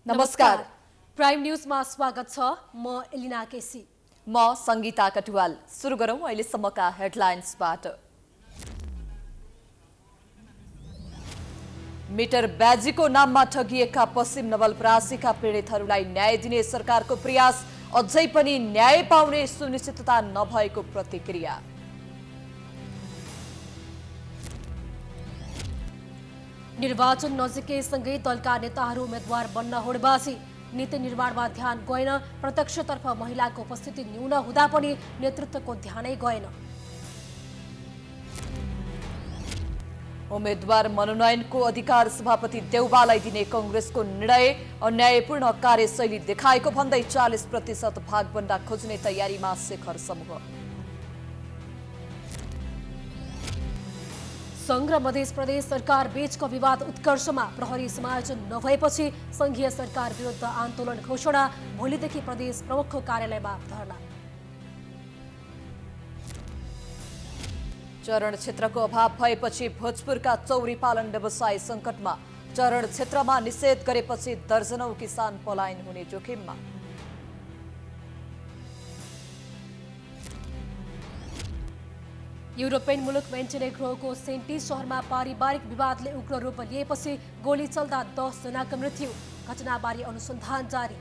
नमस्कार। प्राइम न्यूजमा स्वागत छ। म एलिना केसी। म संगीता कटुवाल। सुरु गरौं अहिलेसम्मका हेडलाइन्सबाट। मिटर ब्याजीको नाममा ठगिएका पश्चिम नवलपरासीका पीडितहरूलाई न्याय दिने सरकारको प्रयास, अझै पनि न्याय पाउने सुनिश्चितता नभएको प्रतिक्रिया। निर्वाचन नजिकैसँगै दलका नेताहरू उम्मेद्वार बन्न होडबाजी। नीति निर्माणमा ध्यान गएन। प्रत्यक्षतर्फ महिलाको उपस्थिति न्यून हुँदा पनि नेतृत्वको ध्यानै गएन। उम्मेद्वार मनोनयनको अधिकार सभापति देउबालाई दिने कांग्रेसको निर्णय, अन्यायपूर्ण कार्यशैली देखाएको भन्दै 40% भागभन्डा खोज्ने तयारीमा शेखर समूह। संघ र मध्य प्रदेश सरकार बीचको विवाद उत्कर्षमा। प्रहरी समायोजन नभएपछि संघीय सरकार विरुद्ध आन्दोलन घोषणा। भोलिदेखि प्रदेश प्रमुखको कार्यालयमा धरना। चरण क्षेत्रको अभाव भएपछि भोजपुरका चौरी पालन व्यवसाय सङ्कटमा। चरण क्षेत्रमा निषेध गरेपछि दर्जनौं किसान पलायन हुने जोखिममा। युरोपियन मुलुक मोन्टेनेग्रोको सेन्टी शहरमा पारिवारिक विवादले उग्र रूप लिएपछि गोली चल्दा 10 जनाको मृत्यु। घटनाबारे अनुसन्धान जारी।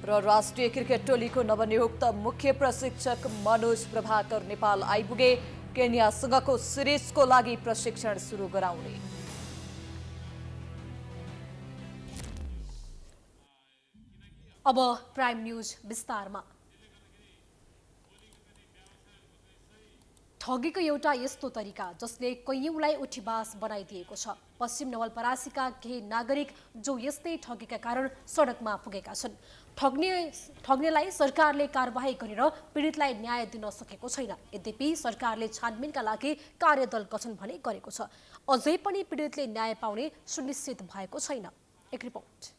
र राष्ट्रिय क्रिकेट टोलीको नवनियुक्त मुख्य प्रशिक्षक मनोज प्रभाकर नेपाल आइपुगे। केन्यासँगको सिरिजको लागि प्रशिक्षण सुरु गराउने। अब प्राइम न्यूज विस्तारमा। ठगीको एउटा यस्तो तरिका जसले कैयौंलाई उठीबास बनाइदिएको छ। पश्चिम नवलपरासीका केही नागरिक जो यस्तै ठगीका कारण सडकमा पुगेका छन्। ठग्नेलाई सरकारले कारबाही गरेर पीडितलाई न्याय दिन सकेको छैन। यद्यपि सरकारले छानबिनका लागि कार्यदल गठन भने गरेको छ। अझै पनि पीडितले न्याय पाउने सुनिश्चित भएको छैन। एक रिपोर्ट।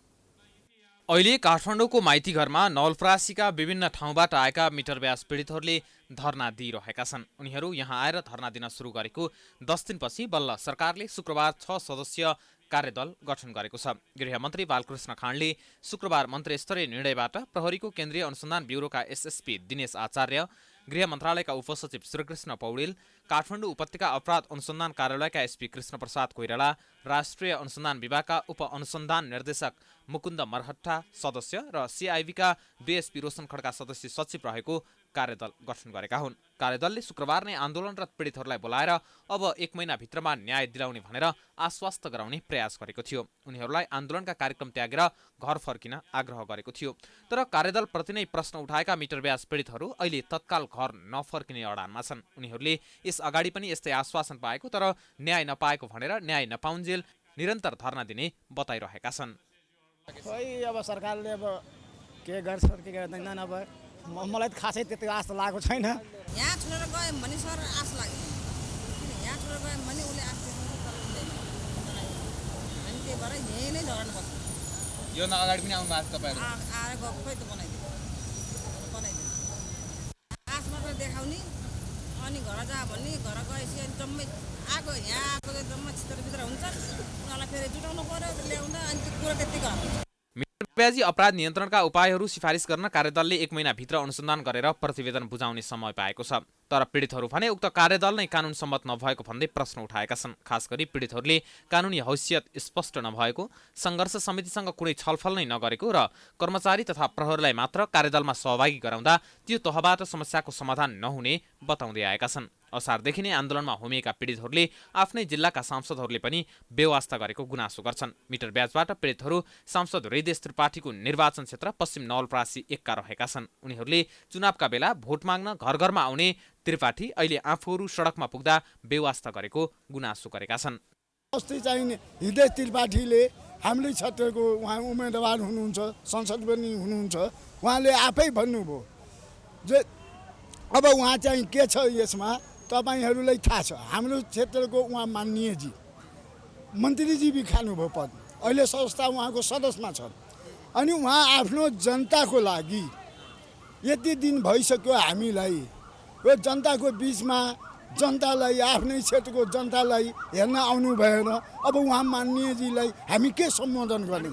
अहिले काठमाडौँको माइती घरमा नवलपरासीका विभिन्न ठाउँबाट आएका मिटर ब्याज पीडितहरूले धरना दिइरहेका छन्। उनीहरू यहाँ आएर धरना दिन सुरु गरेको 10 दिनपछि बल्ल सरकारले शुक्रबार 6 सदस्यीय कार्यदल गठन गरेको छ। गृहमन्त्री बालकृष्ण खाँडले शुक्रबार मन्त्रीस्तरीय निर्णयबाट प्रहरीको केन्द्रीय अनुसन्धान ब्युरोका एसएसपी दिनेश आचार्य, गृह मन्त्रालयका उपसचिव श्रीकृष्ण पौडेल, काठमाडौँ उपत्यका अपराध अनुसन्धान कार्यालयका एसपी कृष्ण प्रसाद कोइराला, राष्ट्रिय अनुसन्धान विभागका उप अनुसन्धान निर्देशक मुकुन्द मरहट्टा सदस्य र सिआइबीका डीएसपी रोशन खड्का सदस्य सचिव रहेको कार्यदल गठन गरेका हुन्। कार्यदलले शुक्रबार नै आन्दोलनरत पीडितहरूलाई बोलाएर अब 1 महिनाभित्रमा न्याय दिलाउने भनेर आश्वस्त गराउने प्रयास गरेको थियो। उनीहरूलाई आन्दोलनका कार्यक्रम त्यागेर घर फर्किन आग्रह गरेको थियो। तर कार्यदलप्रति नै प्रश्न उठाएका मिटर ब्याज पीडितहरू अहिले तत्काल घर नफर्किने अडानमा छन्। उनीहरूले यस अगाडि पनि यस्तै आश्वासन पाएको तर न्याय नपाएको भनेर न्याय नपाउन्जेल निरन्तर धरना दिने बताइरहेका छन्। खोइ अब सरकारले अब के गर्छ के गर्दैन अब मलाई त खासै त्यति आश लागेको छैन। यहाँ छोडेर गयो भने सर आश लाग्यो। किन यहाँ छोडेर गयो भने उसले आश देख्दैन। अनि त्यही भएर यहीँ नै झगड्नु पर्छ। यो अगाडि पनि आउनु भएको तपाईँहरू आएर गएको खोइ त बनाइदिनु। आश मात्र देखाउने अनि घर जा भन्ने, घर गएपछि अनि जम्मै आएको यहाँ आएको चाहिँ जम्मै छित्रभित्र हुन्छ। उनीहरूलाई फेरि जुटाउनु पर्यो ल्याउँदा अनि त्यो कुरो त्यत्तिकै हुन्छ। ब्याजी अपराध नियन्त्रणका उपायहरू सिफारिस गर्न कार्यदलले 1 महिनाभित्र अनुसन्धान गरेर प्रतिवेदन बुझाउने समय पाएको छ। तर पीडितहरू भने उक्त कार्यदल नै कानुन सम्मत नभएको भन्दै प्रश्न उठाएका छन्। खास गरी पीडितहरूले कानुनी हैसियत स्पष्ट नभएको, सङ्घर्ष समितिसँग कुनै छलफल नै नगरेको र कर्मचारी तथा प्रहरीलाई मात्र कार्यदलमा सहभागी गराउँदा त्यो तहबाट समस्याको समाधान नहुने बताउँदै आएका छन्। असारदेखि नै आन्दोलनमा होमिएका पीडितहरूले आफ्नै जिल्लाका सांसदहरूले पनि बेवास्ता गरेको गुनासो गर्छन्। मिटर ब्याजबाट पीडितहरू सांसद हृदेश त्रिपाठीको निर्वाचन क्षेत्र पश्चिम नवलपरासी 1 का रहेका छन्। उनीहरूले चुनावका बेला भोट माग्न घर घरमा आउने त्रिपाठी अहिले आफूहरू सडकमा पुग्दा बेवास्ता गरेको गुनासो गरेका छन्। अस्ति चाहिँ हृदेश त्रिपाठीले हाम्रै क्षेत्रको उहाँ उम्मेदवार हुनुहुन्छ, संसद पनि हुनुहुन्छ। उहाँले आफै भन्नुभयो जे अब उहाँ चाहिँ के छ यसमा तपाईहरूलाई थाहा छ। हाम्रो क्षेत्रको उहाँ माननीयजी मन्त्रीजी भी खानुभयो पद, अहिले संस्था उहाँको सदस्यमा छ। अनि उहाँ आफ्नो जनताको लागि यति दिन भइसक्यो हामीलाई यो जनताको बीचमा जनतालाई आफ्नै क्षेत्रको जनतालाई हेर्न आउनु भएन। अब उहाँ माननीयजीलाई हामी के सम्बोधन गर्ने?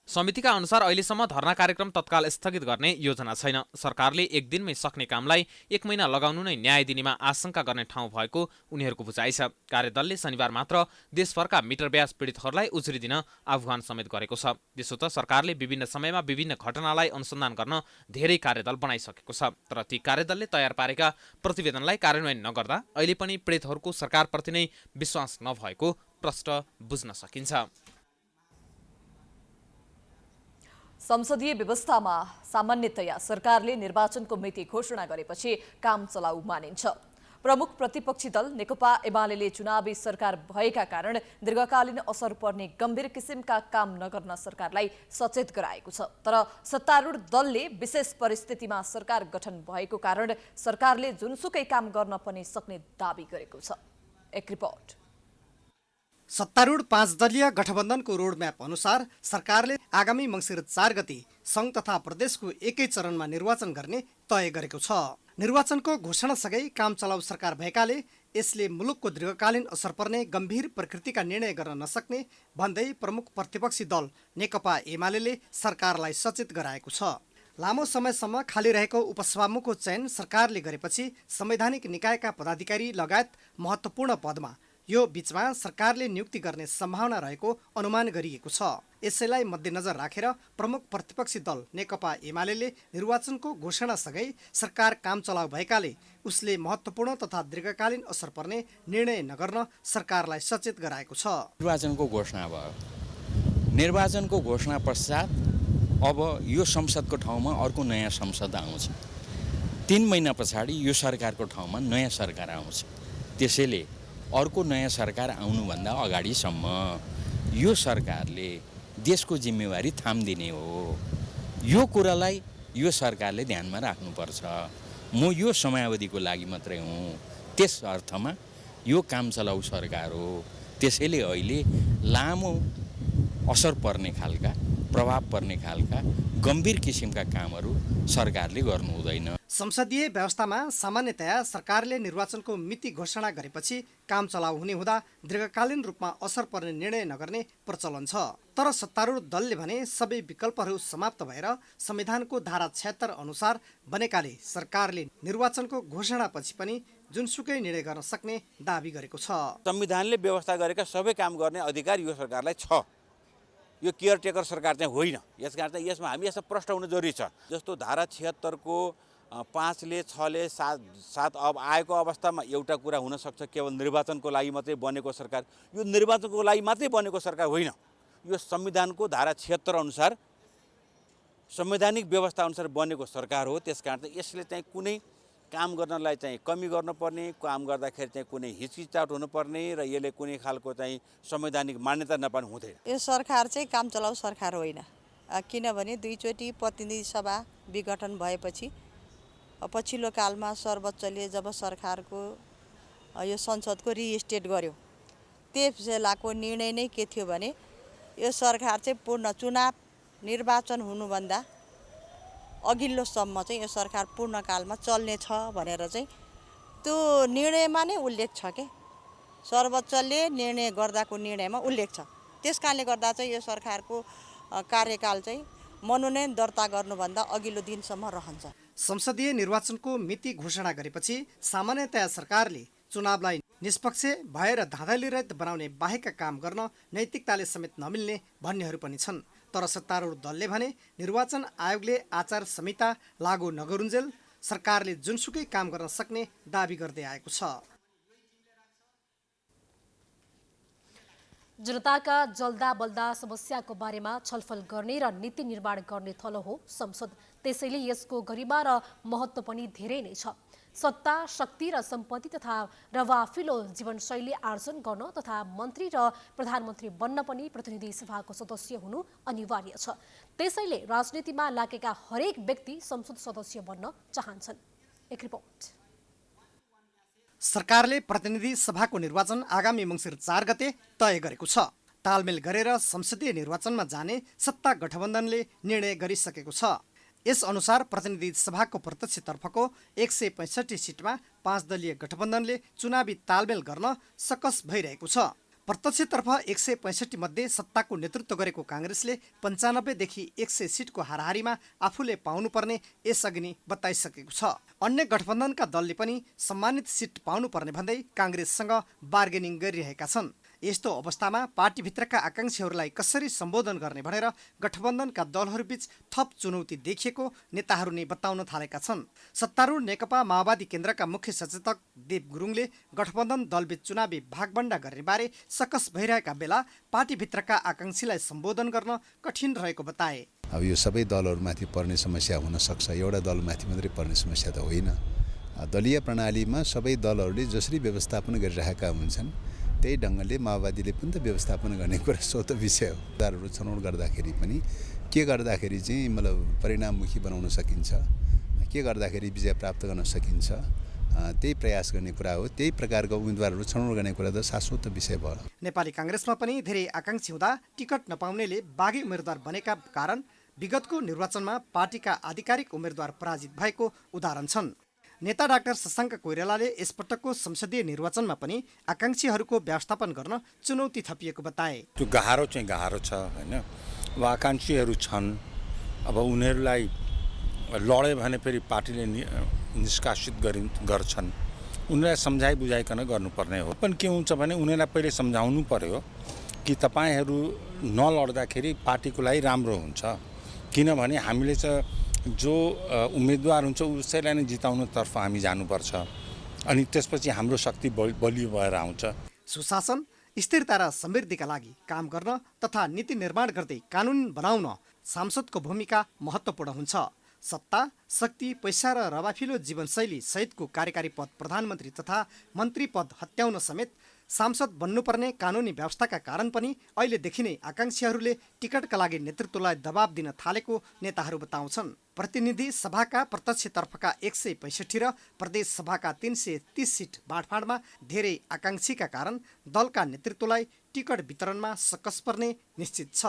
समितिका अनुसार अहिलेसम्म धरना कार्यक्रम तत्काल स्थगित गर्ने योजना छैन। सरकारले एक दिनमै सक्ने कामलाई 1 महिना लगाउनु नै न्याय दिनेमा आशंका गर्ने ठाउँ भएको उनीहरूको बुझाइ छ। कार्यदलले शनिबार मात्र देशभरका मिटर ब्याज पीडितहरूलाई उजुरी दिन आह्वान समेत गरेको छ। त्यसो त सरकारले विभिन्न समयमा विभिन्न घटनालाई अनुसन्धान गर्न धेरै कार्यदल बनाइसकेको छ। तर ती कार्यदलले तयार पारेका प्रतिवेदनलाई कार्यान्वयन नगर्दा अहिले पनि पीडितहरूको सरकारप्रति नै विश्वास नभएको प्रश्न बुझ्न सकिन्छ। संसदीय व्यवस्थामा सामान्यतया सरकारले निर्वाचनको मिति घोषणा गरेपछि काम चलाउ मानिन्छ। प्रमुख प्रतिपक्षी दल नेकपा एमाले चुनावी सरकार भएका कारण दीर्घकालीन असर पर्ने गम्भीर किसिमका काम नगर्न सरकारलाई सचेत गराएको छ। तर सत्तारूढ दलले विशेष परिस्थितिमा सरकार गठन भएको कारण सरकारले जुनसुकै काम गर्न पनि सक्ने दाबी गरेको छ। एक रिपोर्ट। सत्तारूढ 5 दलीय गठबन्धनको रोडम्याप अनुसार सरकारले आगामी मङ्सिर 4 गते सङ्घ तथा प्रदेशको एकै चरणमा निर्वाचन गर्ने तय गरेको छ। निर्वाचनको घोषणासँगै काम चलाउ सरकार भएकाले यसले मुलुकको दीर्घकालीन असर पर्ने गम्भीर प्रकृतिका निर्णय गर्न नसक्ने भन्दै प्रमुख प्रतिपक्षी दल नेकपा एमाले सरकारलाई सचेत गराएको छ। लामो समयसम्म खाली रहेको उपसभामुखको चयन सरकारले गरेपछि संवैधानिक निकायका पदाधिकारी लगायत महत्त्वपूर्ण पदमा यो बीचमा सरकारले नियुक्ति गर्ने सम्भावना रहेको अनुमान गरिएको छ। यसैलाई मध्यनजर राखेर प्रमुख प्रतिपक्षी दल नेकपा एमाले निर्वाचनको घोषणासँगै सरकार काम चलाउ भएकाले उसले महत्त्वपूर्ण तथा दीर्घकालीन असर पर्ने निर्णय नगर्न सरकारलाई सचेत गराएको छ। निर्वाचनको घोषणा भयो। निर्वाचनको घोषणा पश्चात अब यो संसदको ठाउँमा अर्को नयाँ संसद आउँछ। 3 महिना पछाडि यो सरकारको ठाउँमा नयाँ सरकार आउँछ। त्यसैले अर्को नयाँ सरकार आउनुभन्दा अगाडिसम्म यो सरकारले देशको जिम्मेवारी थाम्दिने हो। यो कुरालाई यो सरकारले ध्यानमा राख्नुपर्छ। म यो समयावधिको लागि मात्रै हुँ, त्यस अर्थमा यो काम चलाउ सरकार हो। त्यसैले अहिले लामो असर पर्ने खालका, प्रभाव पर्ने खालका गम्भीर किसिमका कामहरू सरकारले गर्नु हुँदैन। संसदीय व्यवस्थामा सामान्यतया सरकारले निर्वाचनको मिति घोषणा गरेपछि काम चलाउ हुने हुँदा दीर्घकालीन रूपमा असर पर्ने निर्णय नगर्ने प्रचलन छ। तर सत्तारूढ दलले भने सबै विकल्पहरू समाप्त भएर संविधानको धारा 76 अनुसार बनेकाले सरकारले निर्वाचनको घोषणापछि पनि जुनसुकै निर्णय गर्न सक्ने दाबी गरेको छ। संविधानले व्यवस्था गरेका सबै काम गर्ने अधिकार यो सरकारलाई छ। यो केयरटेकर सरकार चाहिँ होइन। यसकारण चाहिँ यसमा हामी यसमा प्रष्ट हुनु जरुरी छ। जस्तो धारा 76 को 5 ले 6 ले 7 अब आएको अवस्थामा एउटा कुरा हुन सक्छ, केवल निर्वाचनको लागि मात्रै बनेको सरकार। यो निर्वाचनको लागि मात्रै बनेको सरकार होइन। यो संविधानको धारा 76 अनुसार संवैधानिक व्यवस्था अनुसार बनेको सरकार हो। त्यसकारण चाहिँ यसले चाहिँ कुनै काम गर्नलाई चाहिँ कमी गर्नुपर्ने, काम गर्दाखेरि चाहिँ कुनै हिचकिचाट हुनुपर्ने र यसले कुनै खालको चाहिँ संवैधानिक मान्यता नपाउनु हुँदैन। यो सरकार चाहिँ काम चलाउ सरकार होइन। किनभने 2 चोटि प्रतिनिधि सभा विघटन भएपछि पछिल्लो कालमा सर्वोच्चले जब सरकारको यो संसदको रिस्टेट गर्यो, त्यस बेलाको निर्णय नै के थियो भने यो सरकार चाहिँ पूर्ण चुनाव निर्वाचन हुनुभन्दा अघिल्लोसम्म चाहिँ यो सरकार पूर्णकालमा चल्ने छ भनेर चाहिँ त्यो निर्णयमा नै उल्लेख छ के सर्वोच्चले निर्णय गर्दाको निर्णयमा उल्लेख छ। त्यसकारणले गर्दा चाहिँ यो सरकारको कार्यकाल चाहिँ मनोनयन दर्ता गर्नुभन्दा अघिल्लो दिनसम्म रहन्छ। संसदीय निर्वाचनको मिति घोषणा गरेपछि सामान्यतया सरकारले चुनावलाई निष्पक्ष भएर धाँधलीरहित बनाउने बाहेकका काम गर्न नैतिकताले समेत नमिल्ने भन्नेहरू पनि छन्। तर सत्तारूढ दलले भने निर्वाचन आयोगले आचार संहिता लागू नगरुन्जेल सरकारले जुनसुकै काम गर्न सक्ने दाबी गर्दै आएको छ। जनताका जल्दा बल्दा समस्याको बारेमा छलफल गर्ने र नीति निर्माण गर्ने थलो हो संसद। त्यसैले यसको गरिमा र महत्त्व पनि धेरै नै छ। सत्ता, शक्ति र सम्पत्ति तथा रवाफिलो जीवनशैली आर्जन गर्न तथा मन्त्री र प्रधानमन्त्री बन्न पनि प्रतिनिधि सभाको सदस्य हुनु अनिवार्य छ। त्यसैले राजनीतिमा लागेका हरेक व्यक्ति संसद सदस्य बन्न चाहन्छन्। एक रिपोर्ट। सरकारले प्रतिनिधि सभाको निर्वाचन आगामी मङ्सिर 4 गते तय गरेको छ। तालमेल गरेर संसदीय निर्वाचनमा जाने सत्ता गठबन्धनले निर्णय गरिसकेको छ। यस अनुसार प्रतिनिधि सभाको प्रत्यक्षतर्फको 165 सिटमा 5 दलीय गठबन्धनले चुनावी तालमेल गर्न सकस भइरहेको छ। प्रत्यक्षतर्फ 165 मध्ये सत्ताको नेतृत्व गरेको काङ्ग्रेसले 95 देखि 100 सिटको हाराहारीमा आफूले पाउनुपर्ने यसअघि नै बताइसकेको छ। अन्य गठबन्धनका दलले पनि सम्मानित सिट पाउनुपर्ने भन्दै काङ्ग्रेससँग बार्गेनिङ गरिरहेका छन्। यस्तो अवस्थामा पार्टीभित्रका आकांक्षीहरूलाई कसरी सम्बोधन गर्ने भनेर गठबन्धनका दलहरूबीच थप चुनौती देखिएको नेताहरू नै बताउन थालेका छन्। सत्तारूढ नेकपा माओवादी केन्द्रका मुख्य सचेतक देव गुरुङले गठबन्धन दलबीच चुनावी भागबण्डा गर्ने बारे सकस भइरहेका बेला पार्टीभित्रका आकांक्षीलाई सम्बोधन गर्न कठिन रहेको बताए। अब यो सबै दलहरूमाथि पर्ने समस्या हुन सक्छ, एउटा दलमाथि मात्रै पर्ने समस्या त होइन। दलीय प्रणालीमा सबै दलहरूले जसरी व्यवस्थापन गरिरहेका हुन्छन् त्यही ढङ्गले माओवादीले पनि त व्यवस्थापन गर्ने कुरा स्वत विषय हो। उम्मेदवारहरू छनौट गर्दाखेरि पनि के गर्दाखेरि चाहिँ मतलब परिणाममुखी बनाउन सकिन्छ, के गर्दाखेरि विजय प्राप्त गर्न सकिन्छ, त्यही प्रयास गर्ने कुरा हो। त्यही प्रकारको उम्मेदवारहरू छनौट गर्ने कुरा त शाश्वत विषय भयो। नेपाली काङ्ग्रेसमा पनि धेरै आकांक्षी हुँदा टिकट नपाउनेले बागी उम्मेदवार बनेका कारण विगतको निर्वाचनमा पार्टीका आधिकारिक उम्मेदवार पराजित भएको उदाहरण छन्। नेता डाक्टर शशाङ्क कोइरालाले यसपटकको संसदीय निर्वाचनमा पनि आकांक्षीहरूको व्यवस्थापन गर्न चुनौती थपिएको बताए। त्यो गाह्रो छ होइन। अब आकांक्षीहरू छन्, अब उनीहरूलाई लडे भने फेरि पार्टीले निष्कासित गर्छन्। उनीहरूलाई सम्झाइ बुझाइकन गर्नुपर्ने हो। पनि के हुन्छ भने उनीहरूलाई पहिले सम्झाउनु पर्यो कि तपाईँहरू नलड्दाखेरि पार्टीको लागि राम्रो हुन्छ, किनभने हामीले चाहिँ जो उम्मेदवार हुन्छ उसैलाई नै जिताउनुतर्फ हामी जानुपर्छ, अनि त्यसपछि हाम्रो शक्ति बलियो भएर आउँछ। सुशासन, स्थिरता र समृद्धिका लागि काम गर्न तथा नीति निर्माण गर्दै कानुन बनाउन सांसदको भूमिका महत्त्वपूर्ण हुन्छ। सत्ता, शक्ति, पैसा र रवाफिलो जीवनशैली सहितको कार्यकारी पद, प्रधानमन्त्री तथा मन्त्री पद हत्याउन समेत सांसद बन्नुपर्ने कानुनी व्यवस्थाका कारण पनि अहिलेदेखि नै आकांक्षीहरूले टिकटका लागि नेतृत्वलाई दबाब दिन थालेको नेताहरू बताउँछन्। प्रतिनिधि सभाका प्रत्यक्षतर्फका 165 र प्रदेश सभाका 330 सिट बाँडफाँडमा धेरै आकांक्षीका कारण दलका नेतृत्वलाई टिकट वितरणमा सकस पर्ने निश्चित छ।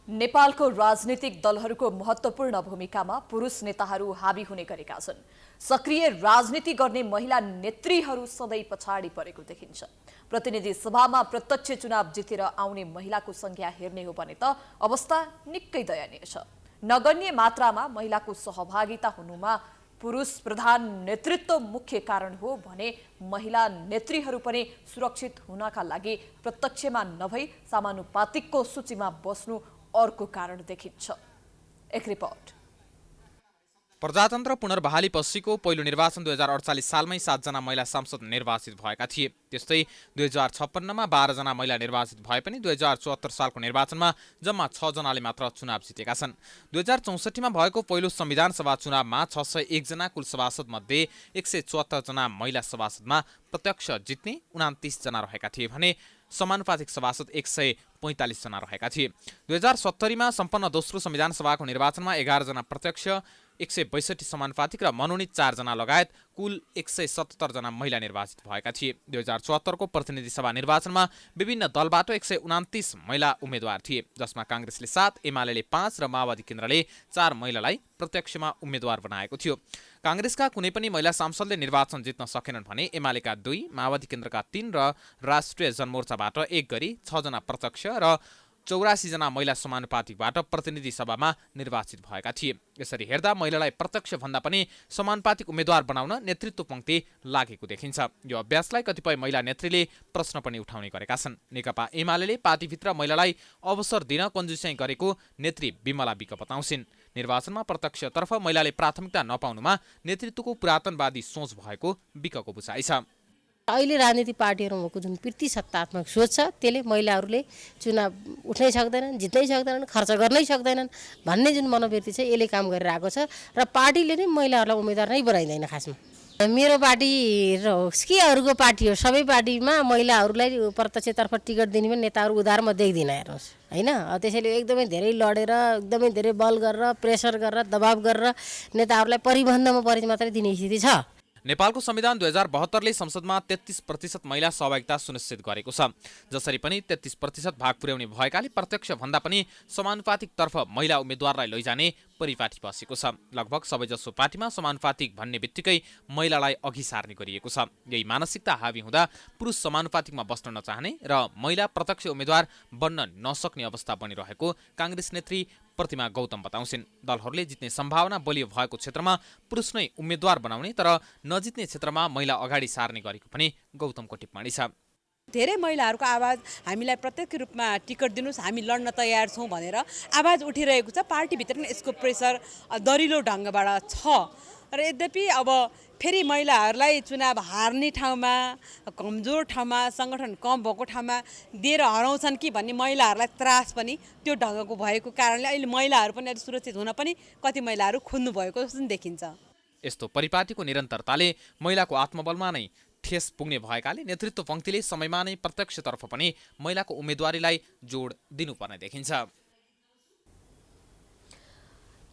नेपालको राजनीतिक दलहरूको महत्त्वपूर्ण भूमिकामा पुरुष नेताहरू हाबी हुने गरेका छन्। सक्रिय राजनीति गर्ने महिला नेत्रीहरू सधैँ पछाडि परेको देखिन्छ। प्रतिनिधि सभामा प्रत्यक्ष चुनाव जितेर आउने महिलाको संख्या हेर्ने हो भने त अवस्था निकै दयनीय छ। नगण्य मात्रामा महिलाको सहभागिता हुनुमा पुरुष प्रधान नेतृत्व मुख्य कारण हो भने महिला नेत्रीहरू पनि सुरक्षित हुनका लागि प्रत्यक्षमा नभई समानुपातिकको सूचीमा बस्नु अर्को कारण देखिन्छ। एक रिपोर्ट। प्रजातन्त्र पुनर्बहाली पछिको पहिलो निर्वाचन 2048 सालमै 7 जना महिला सांसद निर्वाचित भएका थिए। त्यस्तै 2056 मा 12 जना महिला निर्वाचित भए पनि 2074 सालको निर्वाचनमा जम्मा 6 जनाले मात्र चुनाव जितेका छन्। 2064 मा भएको पहिलो संविधान सभा चुनावमा 601 जना कुल सभासद मध्ये 174 जना महिला सभासदमा प्रत्यक्ष जित्ने 29 जना रहेका थिए भने समानुपातिक सभासद 145 जना रहेका थिए। 2070 मा सम्पन्न दोस्रो संविधान सभाको निर्वाचनमा 11 जना प्रत्यक्ष, 162 समानुपातिक र मनोनित 4 जना लगायत कुल 177 जना महिला निर्वाचित भएका थिए। 2074 को प्रतिनिधि सभा निर्वाचनमा विभिन्न दलबाट 129 महिला उम्मेद्वार थिए, जसमा काङ्ग्रेसले 7, एमाले 5 र माओवादी केन्द्रले 4 महिलालाई प्रत्यक्षमा उम्मेद्वार बनाएको थियो। काङ्ग्रेसका कुनै पनि महिला सांसदले निर्वाचन जित्न सकेनन् भने एमालेका 2, माओवादी केन्द्रका 3 र राष्ट्रिय जनमोर्चाबाट 1 गरी 6 जना प्रत्यक्ष र 84 जना महिला समानुपातिकबाट प्रतिनिधि सभामा निर्वाचित भएका थिए। यसरी हेर्दा महिलालाई प्रत्यक्ष भन्दा पनि समानुपातिक उम्मेद्वार बनाउन नेतृत्व पंक्ति लागेको देखिन्छ। यो अभ्यासलाई कतिपय महिला नेत्रीले प्रश्न पनि उठाउने गरेका छन्। नेकपा एमाले पार्टीभित्र महिलालाई अवसर दिन कन्जुस्याइ गरेको नेत्री बिमला विक बताउँछिन्। निर्वाचनमा प्रत्यक्षतर्फ महिलाले प्राथमिकता नपाउनुमा नेतृत्वको पुरातनवादी सोच भएको विकको बुझाइ छ। अहिले राजनीतिक पार्टीहरूमा भएको जुन प्रतिसत्तात्मक सोच छ त्यसले महिलाहरूले चुनाव उठ्नै सक्दैनन्, जित्नै सक्दैनन्, खर्च गर्नै सक्दैनन् भन्ने जुन मनोवृत्ति छ यसले काम गरिरहेको छ र पार्टीले नै महिलाहरूलाई उम्मेदवार नै बनाइँदैन। खासमा मेरो पार्टी र होस् कि अरूको पार्टी हो, सबै पार्टीमा महिलाहरूलाई प्रत्यक्षतर्फ टिकट दिने पनि नेताहरू उधार म देख्दिनँ हेर्नुहोस् होइन। त्यसैले एकदमै धेरै लडेर, एकदमै धेरै बल गरेर, प्रेसर गरेर, दबाब गरेर नेताहरूलाई परिबन्धमा परि मात्रै दिने स्थिति छ। नेपालको संविधान 2072ले संसदमा 33% महिला सहभागिता सुनिश्चित गरेको छ। जसरी पनि 33% भाग पुर्याउने भएकाले प्रत्यक्ष भन्दा पनि समानुपातिक तर्फ महिला उम्मेद्वारलाई लैजाने परिपाटी बसेको छ। लगभग सबैजसो पार्टीमा समानुपातिक भन्ने बित्तिकै महिलालाई अघि सार्ने गरिएको छ। यही मानसिकता हावी हुँदा पुरुष समानुपातिकमा बस्न नचाहने र महिला प्रत्यक्ष उम्मेद्वार बन्न नसक्ने अवस्था बनिरहेको काङ्ग्रेस नेत्री प्रतिमा गौतम बताउँछिन्। दलहरूले जित्ने सम्भावना बलियो भएको क्षेत्रमा पुरुष नै उम्मेद्वार बनाउने तर नजित्ने क्षेत्रमा महिला अगाडि सार्ने गरेको पनि गौतमको टिप्पणी छ। धेरै महिलाहरूको आवाज हामीलाई प्रत्यक्ष रूपमा टिकट दिनुस्, हामी लड्न तयार छौँ भनेर आवाज उठिरहेको छ। पार्टीभित्र नै यसको प्रेसर दरिलो ढङ्गबाट छ र यद्यपि अब फेरि महिलाहरूलाई चुनाव हार्ने ठाउँमा, कमजोर ठाउँमा, सङ्गठन कम भएको ठाउँमा दिएर हराउँछन् कि भन्ने महिलाहरूलाई त्रास पनि त्यो ढङ्गको भएको कारणले अहिले महिलाहरू पनि अलिक सुरक्षित हुन पनि कति महिलाहरू खुन्नु भएको जस्तो देखिन्छ। यस्तो परिपाटीको निरन्तरताले महिलाको आत्मबलमा नै ठेस पुग्ने भएकाले नेतृत्व पङ्क्तिले समयमा नै प्रत्यक्षतर्फ पनि महिलाको उम्मेदवारीलाई जोड दिनुपर्ने देखिन्छ।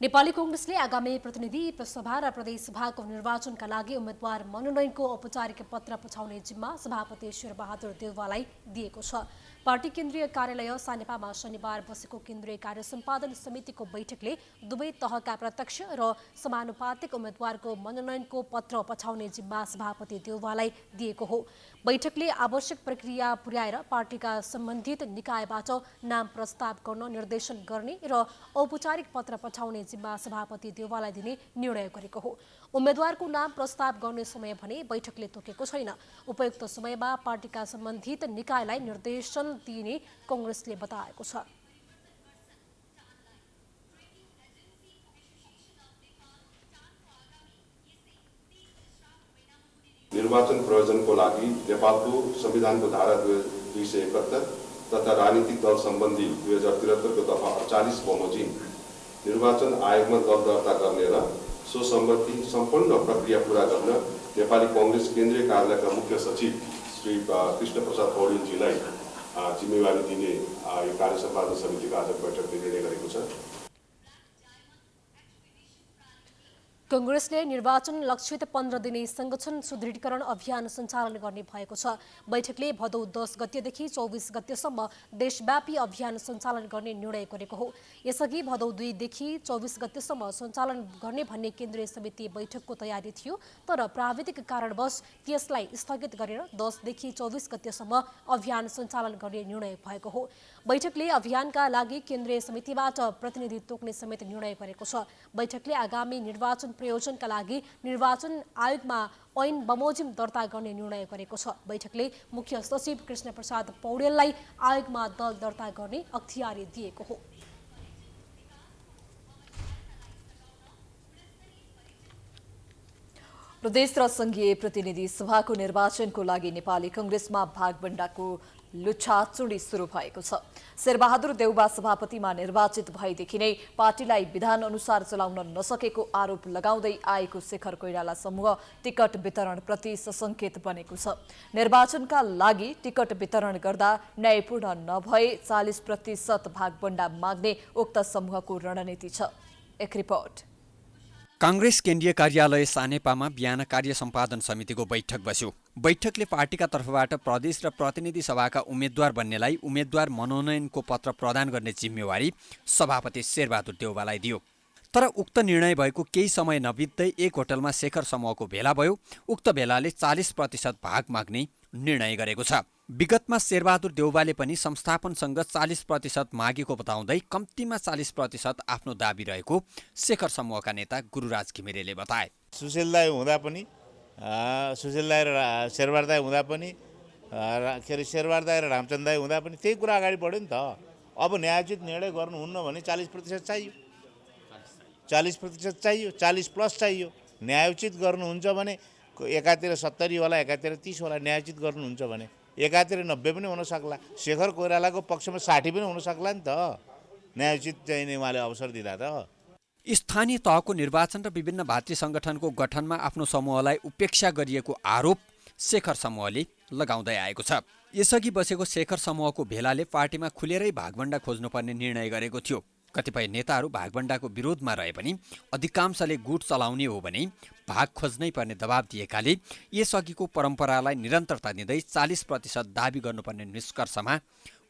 नेपाली कांग्रेसले आगामी प्रतिनिधि सभा र प्रदेशसभाको निर्वाचनका लागि उम्मेद्वार मनोनयनको औपचारिक पत्र पठाउने जिम्मा सभापति शेरबहादुर देउवालाई दिएको छ। पार्टी केन्द्रीय कार्यालय सानेपामा शनिबार बसेको केन्द्रीय कार्य सम्पादन समितिको बैठकले दुवै तहका प्रत्यक्ष र समानुपातिक उम्मेद्वारको मनोनयनको पत्र पठाउने जिम्मा सभापति देउवालाई दिएको हो। बैठकले आवश्यक प्रक्रिया पुर्याएर पार्टीका सम्बन्धित निकायबाट नाम प्रस्ताव गर्न निर्देशन गर्ने र औपचारिक पत्र पठाउने जिम्मा सभापति देउवालाई दिने निर्णय गरेको हो। उम्मेद्वारको नाम प्रस्ताव गर्ने समय भने बैठकले तोकेको छैन। उपयुक्त समयमा पार्टीका सम्बन्धित निकायलाई निर्देशन दिने कांग्रेसले बताएको छ। निर्वाचन प्रयोजनको लागि नेपालको संविधानको धारा 271 तथा राजनीतिक दल सम्बन्धी 2073 को दफा 48 बमोजिम निर्वाचन आयोगमा दल दर्ता गर्ने र सो सम्बन्धी सम्पूर्ण प्रक्रिया पूरा गर्न नेपाली कांग्रेस केन्द्रीय कार्यालयका मुख्य सचिव श्री कृष्ण प्रसाद पौडेलजीलाई जिम्मेवारी दिने यो कार्य सम्पादन समितिको आज बैठकले निर्णय गरेको छ। कांग्रेसले निर्वाचन लक्षित 15 दिने संगठन सुदृढीकरण अभियान सञ्चालन गर्ने भएको छ। बैठकले भदौ 10 गतेदेखि 24 गतेसम्म देशव्यापी अभियान सञ्चालन गर्ने निर्णय गरेको हो। यसअघि भदौ 2 देखि 24 गतेसम्म सञ्चालन गर्ने भन्ने केन्द्रीय समिति बैठकको तयारी थियो, तर प्राविधिक कारणवश त्यसलाई स्थगित गरेर 10 देखि 24 गतेसम्म अभियान सञ्चालन गर्ने निर्णय भएको हो। बैठकले अभियानका लागि केन्द्रीय समितिबाट प्रतिनिधि तोक्ने समेत निर्णय गरेको छ। बैठकले आगामी निर्वाचन प्रयोजनका लागि निर्वाचन आयोगमा ऐन बमोजिम दर्ता गर्ने निर्णय गरेको छ। बैठकले मुख्य सचिव कृष्ण प्रसाद पौडेललाई आयोगमा दल दर्ता गर्ने अख्तियारी दिएको हो। प्रदेश र संघीय प्रतिनिधि सभाको निर्वाचनको लागि नेपाली कांग्रेसमा भागबण्डाको लुछाचुडी सुरु भएको छ। शेरबहादुर देउवा सभापतिमा निर्वाचित भएदेखि नै पार्टीलाई विधान अनुसार चलाउन नसकेको आरोप लगाउँदै आएको शेखर कोइराला समूह टिकट वितरण प्रति सशंकित बनेको छ। निर्वाचनका लागि टिकट वितरण गर्दा न्यायपूर्ण नभए 40% भागबण्डा माग्ने उक्त समूहको रणनीति छ। एक रिपोर्ट। कांग्रेस केन्द्रीय कार्यालय सानेपामा बिहान कार्य सम्पादन समितिको बैठक बस्यो। बैठकले पार्टीका तर्फबाट प्रदेश र प्रतिनिधि सभाका उम्मेद्वार बन्नेलाई उम्मेद्वार मनोनयनको पत्र प्रदान गर्ने जिम्मेवारी सभापति शेरबहादुर देउवालाई दियो। तर उक्त निर्णय भएको केही समय नबित्दै एक होटलमा शेखर समूहको भेला भयो। उक्त भेलाले 40% भाग माग्ने निर्णय गरेको छ। विगतमा शेरबहादुर देउवाले पनि संस्थापनसँग 40% मागेको बताउँदै कम्तीमा 40% आफ्नो दाबी रहेको शेखर समूहका नेता गुरुराज घिमिरेले बताए। सुशील दाई हुँदा पनि सुशील दाई र शेरबहादुर दाई हुँदा पनि के अरे शेरबहादुर दाई र रामचन्द्र दाई हुँदा पनि त्यही कुरा अगाडि बढ्यो नि त। अब न्यायोचित निर्णय गर्नुहुन्न भने 40% चाहियो, 40% चाहियो, 40+ चाहियो। न्यायोचित गर्नुहुन्छ भने एकातिर 70 होला, एकातिर 30 होला। न्यायोचित गर्नुहुन्छ भने एकातिर 90 पनि हुन सक्ला। शेखर कोइरालाको पक्षमा 60 पनि हुन सक्ला नि त, न्यायोचित चाहिने उहाँले अवसर दिँदा त। स्थानीय तहको निर्वाचन र विभिन्न भातृ संगठनको गठनमा आफ्नो समूहलाई उपेक्षा गरिएको आरोप शेखर समूहले लगाउँदै आएको छ। यसअघि बसेको शेखर समूहको भेलाले पार्टीमा खुलेरै भागबण्डा खोज्नुपर्ने निर्णय गरेको थियो। कतिपय नेताहरू भागबण्डाको विरोधमा रहे पनि अधिकांशले गुट चलाउने हो भने भाग खोज्नै पर्ने दबाब दिएकाले यसअघिको परम्परालाई निरन्तरता दिँदै 40% दाबी गर्नुपर्ने निष्कर्षमा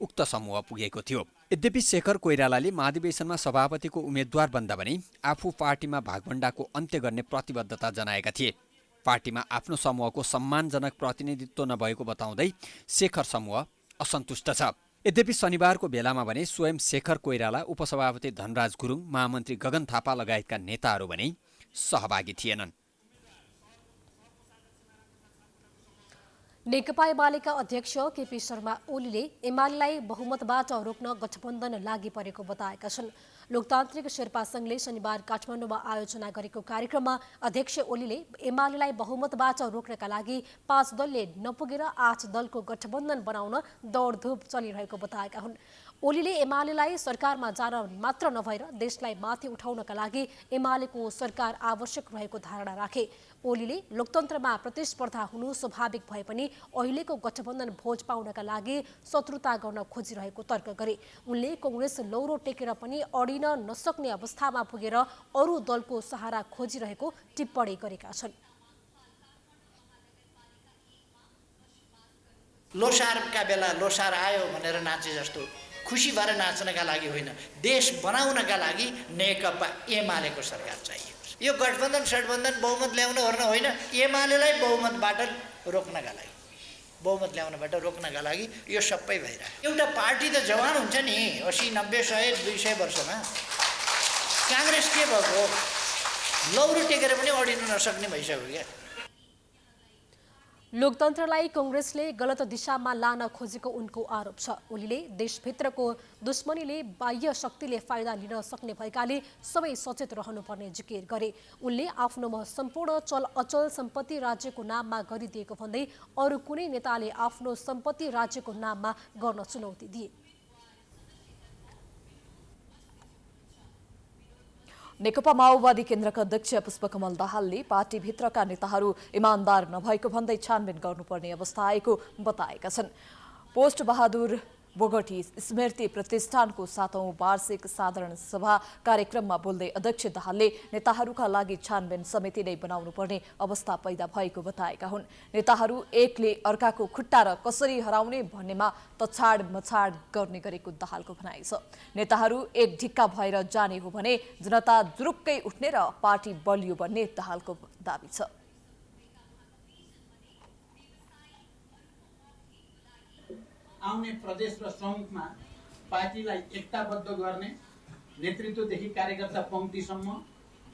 उक्त समूह पुगेको थियो। यद्यपि शेखर कोइरालाले महाधिवेशनमा सभापतिको उम्मेद्वार बन्दा पनि आफू पार्टीमा भागभण्डाको अन्त्य गर्ने प्रतिबद्धता जनाएका थिए। पार्टीमा आफ्नो समूहको सम्मानजनक प्रतिनिधित्व नभएको बताउँदै शेखर समूह असन्तुष्ट छ। यद्यपि शनिबारको बेलामा भने स्वयं शेखर कोइराला, उपसभापति धनराज गुरुङ, महामन्त्री गगन थापा लगायतका नेताहरू भने सहभागी थिएनन्। नेकपा एमालेका अध्यक्ष केपी शर्मा ओलीले एमालेलाई बहुमतबाट रोक्न गठबन्धन लागि परेको बताएका छन्। लोकतान्त्रिक शेर्पा संघले शनिबार काठमाडौँमा आयोजना गरेको कार्यक्रममा अध्यक्ष ओलीले एमालेलाई बहुमतबाट रोक्नका लागि 5 दलले नपुगेर 8 दलको गठबन्धन बनाउन दौडधुप चलिरहेको बताएका हुन्। ओलीले एमालेलाई सरकारमा जान मात्र नभएर देशलाई माथि उठाउनका लागि एमालेको सरकार आवश्यक रहेको धारणा राखे। ओलीले लोकतन्त्रमा प्रतिस्पर्धा हुनु स्वाभाविक भए पनि अहिलेको गठबन्धन भोज पाउनका लागि शत्रुता गर्न खोजिरहेको तर्क गरे। उनले कांग्रेस लौरो टेकेर पनि अडिन नसक्ने अवस्थामा पुगेर अरू दलको सहारा खोजिरहेको टिप्पणी गरेका छन्। लोसारका बेला लोसार आयो भनेर नाचे जस्तो खुसी भएर नाच्नका लागि होइन, देश बनाउनका लागि नेकपा एमालेको सरकार चाहिएको छ। यो गठबन्धन सठबन्धन बहुमत ल्याउन ओर्न होइन, एमालेलाई बहुमतबाट रोक्नका लागि, बहुमत ल्याउनबाट रोक्नका लागि यो सबै भइरहेको। एउटा पार्टी त जवान हुन्छ नि 80, 90, 100, 200 वर्षमा। काङ्ग्रेस के भएको लौरो टेकेर पनि अडिन नसक्ने भइसक्यो क्या। लोकतन्त्रलाई कांग्रेसले गलत दिशामा लान खोजेको उनको आरोप छ। ओलीले देशभित्रको दुश्मनीले बाह्य शक्तिले फाइदा लिन सक्ने भएकाले सबै सचेत रहनुपर्ने जिकिर गरे। उनले आफ्नोमा सम्पूर्ण चल अचल सम्पत्ति राज्यको नाममा गरिदिएको भन्दै अरू कुनै नेताले आफ्नो सम्पत्ति राज्यको नाममा गर्न चुनौती दिए। नेकपा माओवादी केन्द्रका अध्यक्ष पुष्पकमल दाहालले पार्टीभित्रका नेताहरू इमान्दार नभएको भन्दै छानबिन गर्नुपर्ने अवस्था आएको बताएका छन्। पोस्ट बहादुर बोगटी स्मृति प्रतिष्ठानको 7औं वार्षिक साधारण सभा कार्यक्रममा बोल्दै अध्यक्ष दाहालले नेताहरूका लागि छानबिन समिति नै बनाउनु पर्ने अवस्था पैदा भएको बताएका हुन्। नेताहरू एकले अर्काको खुट्टा र कसरी हराउने भन्नेमा तछाड मछाड गर्ने गरेको दाहालको भनाइ छ। नेताहरू एक ढिक्का भएर जाने हो भने जनता जुरुक्कै उठ्ने र पार्टी बलियो बन्ने दाहालको दाबी छ। आउने प्रदेश र सङ्घमा पार्टीलाई एकताबद्ध गर्ने, नेतृत्वदेखि कार्यकर्ता पङ्क्तिसम्म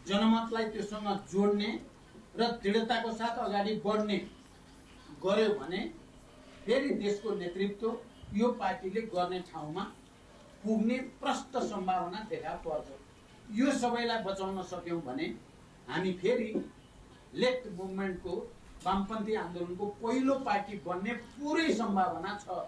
जनमतलाई त्योसँग जोड्ने र दृढताको साथ अगाडि बढ्ने गर्यो भने फेरि देशको नेतृत्व यो पार्टीले गर्ने ठाउँमा पुग्ने प्रष्ट सम्भावना देखा पर्छ। यो सबैलाई बचाउन सक्यौँ भने हामी फेरि लेफ्ट मुभमेन्टको, वामपन्थी आन्दोलनको पहिलो पार्टी बन्ने पुरै सम्भावना छ।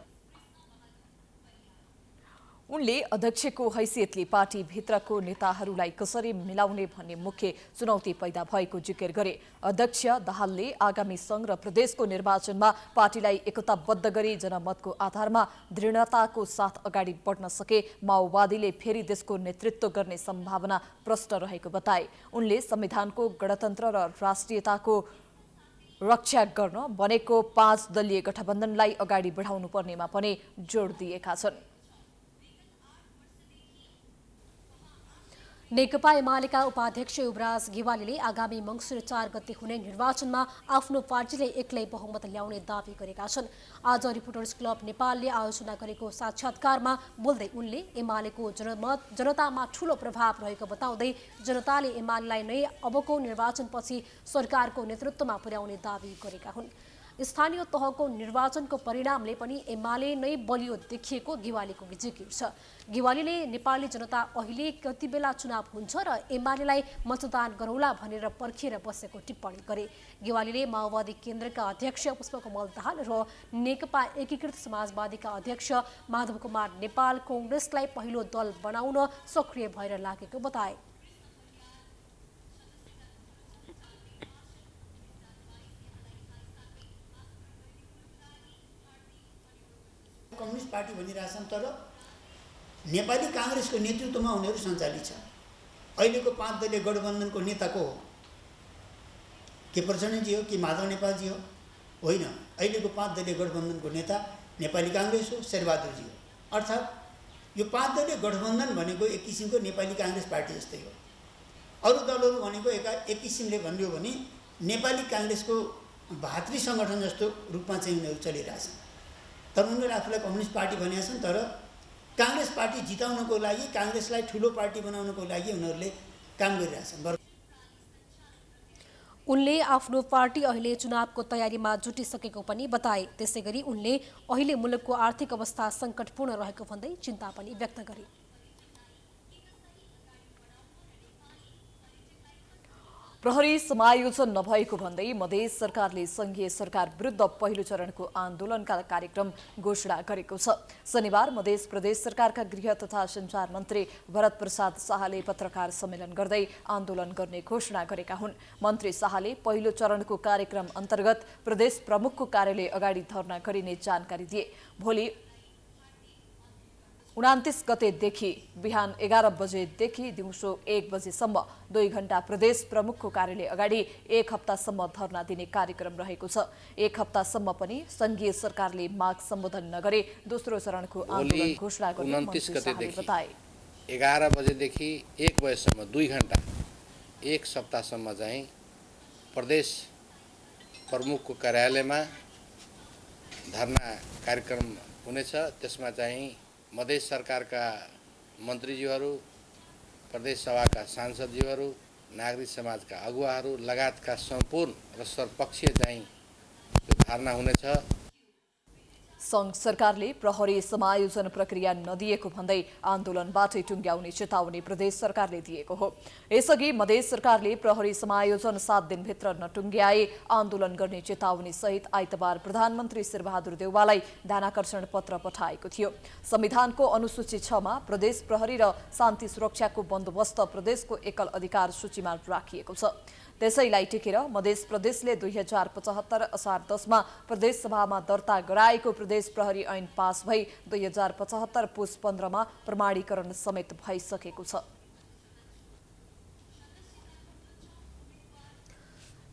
उनले अध्यक्षको हैसियतले पार्टीभित्रको नेताहरूलाई कसरी मिलाउने भन्ने मुख्य चुनौती पैदा भएको जिकिर गरे। अध्यक्ष दाहालले आगामी सङ्घ र प्रदेशको निर्वाचनमा पार्टीलाई एकताबद्ध गरी जनमतको आधारमा दृढताको साथ अगाडि बढ्न सके माओवादीले फेरि देशको नेतृत्व गर्ने सम्भावना प्रष्ट रहेको बताए। उनले संविधानको गणतन्त्र र राष्ट्रियताको रक्षा गर्न बनेको 5 दलीय गठबन्धनलाई अगाडि बढाउनु पर्नेमा पनि जोड दिएका छन्। नेकपा एमालेका उपाध्यक्ष युवराज गेवालीले आगामी मङ्सिर 4 गते हुने निर्वाचनमा आफ्नो पार्टीले एक्लै बहुमत ल्याउने दावी गरेका छन्। आज रिपोर्टर्स क्लब नेपालले आयोजना गरेको साक्षात्कारमा बोल्दै उनले एमालेको जनतामा ठूलो प्रभाव रहेको बताउँदै जनताले एमालेलाई नै अबको निर्वाचनपछि सरकारको नेतृत्वमा पुर्याउने दावी गरेका हुन्। स्थानीय तहको निर्वाचनको परिणामले पनि एमाले नै बलियो देखिएको गेवालीको जिकिर छ। गेवालीले नेपाली जनता अहिले कति बेला चुनाव हुन्छ र एमालेलाई मतदान गरौला भनेर पर्खिएर बसेको टिप्पणी गरे। गेवालीले माओवादी केन्द्रका अध्यक्ष पुष्पकमल दाहाल र नेकपा एकीकृत समाजवादीका अध्यक्ष माधव कुमार नेपाल कांग्रेसलाई पहिलो दल बनाउन सक्रिय भएर लागेको बताए। कम्युनिस्ट पार्टी भनिरहेछन् तर नेपाली काङ्ग्रेसको नेतृत्वमा उनीहरू सञ्चालित छ। अहिलेको 5 दलीय गठबन्धनको नेता को हो? के प्रचण्डजी हो कि माधव नेपालजी हो? होइन, अहिलेको 5 दलीय गठबन्धनको नेता नेपाली काङ्ग्रेस हो, शेरबहादुरजी हो। अर्थात् यो 5 दलीय गठबन्धन भनेको एक किसिमको नेपाली काङ्ग्रेस पार्टी जस्तै हो। अरू दलहरू भनेको एक किसिमले भन्यो भने नेपाली काङ्ग्रेसको भातृ सङ्गठन जस्तो रूपमा चाहिँ उनीहरू चलिरहेछन्। तर उनीहरू आफूलाई कम्युनिस्ट पार्टी भनेका छन्, तर काङ्ग्रेस पार्टी जिताउनको लागि, काङ्ग्रेसलाई ठुलो पार्टी बनाउनको लागि उनीहरूले काम गरिरहेछन्। उनले आफ्नो पार्टी अहिले चुनावको तयारीमा जुटिसकेको पनि बताए। त्यसैगरी उनले अहिले मुलुकको आर्थिक अवस्था सङ्कटपूर्ण रहेको भन्दै चिन्ता पनि व्यक्त गरे। प्रहरी समायोजन नभएको भन्दै मधेस सरकारले संघीय सरकार विरुद्ध पहिलो चरणको आन्दोलनका कार्यक्रम घोषणा गरेको छ। शनिबार मधेस प्रदेश सरकारका गृह तथा सञ्चार मन्त्री भरत प्रसाद शाहले पत्रकार सम्मेलन गर्दै आन्दोलन गर्ने घोषणा गरेका हुन्। मन्त्री शाहले पहिलो चरणको कार्यक्रम अन्तर्गत प्रदेश प्रमुखको कार्यालय अगाडि धरना गरिने जानकारी दिए। भोलि 29 गतेदेखि बिहान 11 बजेदेखि दिउँसो 1 बजेसम्म 2 घण्टा प्रदेश प्रमुखको कार्यालय अगाडि 1 हप्तासम्म धरना दिने कार्यक्रम रहेको छ। 1 हप्तासम्म पनि संघीय सरकारले माग सम्बोधन नगरे दोस्रो चरणको आन्दोलन घोषणा गर्ने मन्त्री शाहले बताए। 11 बजेदेखि 1 बजेसम्म 2 घण्टा 1 सप्ताहसम्म चाहिँ प्रदेश प्रमुखको कार्यालयमा धरना कार्यक्रम हुनेछ। त्यसमा चाहिँ मधेस सरकारका मन्त्रीज्यूहरू, प्रदेश सभाका सांसदज्यूहरू, नागरिक समाजका अगुवाहरू लगायतका सम्पूर्ण र सर्वपक्षीय चाहिँ धरना हुनेछ। संघ सरकारले प्रहरी समायोजन प्रक्रिया नदिएको भन्दै आन्दोलनबाटै टुङ्ग्याउने चेतावनी प्रदेश सरकारले दिएको हो। यसअघि मधेस सरकारले प्रहरी समायोजन 7 दिनभित्र नटुङ्ग्याए आन्दोलन गर्ने चेतावनी सहित आइतबार प्रधानमन्त्री शेरबहादुर देउवालाई ध्यानाकर्षण पत्र पठाएको थियो। संविधानको अनुसूची 6 मा प्रदेश प्रहरी र शान्ति सुरक्षाको बन्दोबस्त प्रदेशको एकल अधिकार सूचीमा राखिएको छ। त्यसैलाई टेकेर मधेस प्रदेशले 2075 असार 10 मा प्रदेश सभामा दर्ता गराएको प्रदेश प्रहरी ऐन पास भई 2075 पुस 15 मा प्रमाणीकरण समेत भइसकेको छ।